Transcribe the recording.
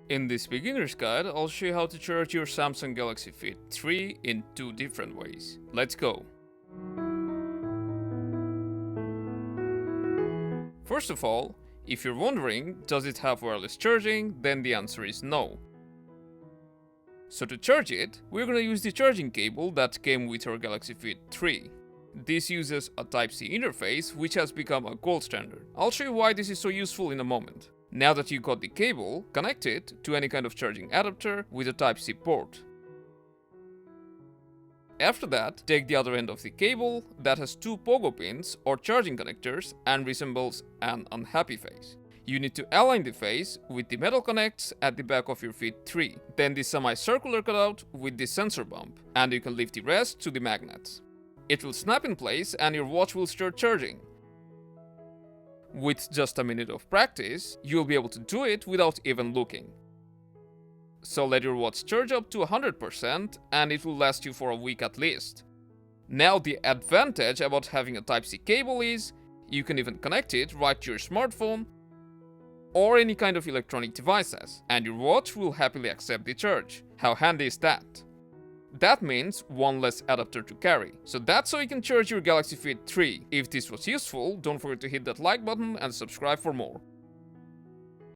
In this beginner's guide, I'll show you how to charge your Samsung Galaxy Fit3 in 2 different ways. Let's go! First of all, if you're wondering, does it have wireless charging, then the answer is no. So to charge it, we're gonna use the charging cable that came with our Galaxy Fit3. This uses a Type-C interface, which has become a gold standard. I'll show you why this is so useful in a moment. Now that you got the cable, connect it to any kind of charging adapter with a Type-C port. After that, take the other end of the cable that has 2 pogo pins or charging connectors and resembles an unhappy face. You need to align the face with the metal connects at the back of your Fit3, then the semi-circular cutout with the sensor bump, and you can lift the rest to the magnets. It will snap in place and your watch will start charging. With just a minute of practice, you'll be able to do it without even looking. So let your watch charge up to 100% and it will last you for a week at least. Now the advantage about having a Type-C cable is, you can even connect it right to your smartphone or any kind of electronic devices, and your watch will happily accept the charge. How handy is that? That means one less adapter to carry. So that's how you can charge your Galaxy Fit3. If this was useful, don't forget to hit that like button and subscribe for more.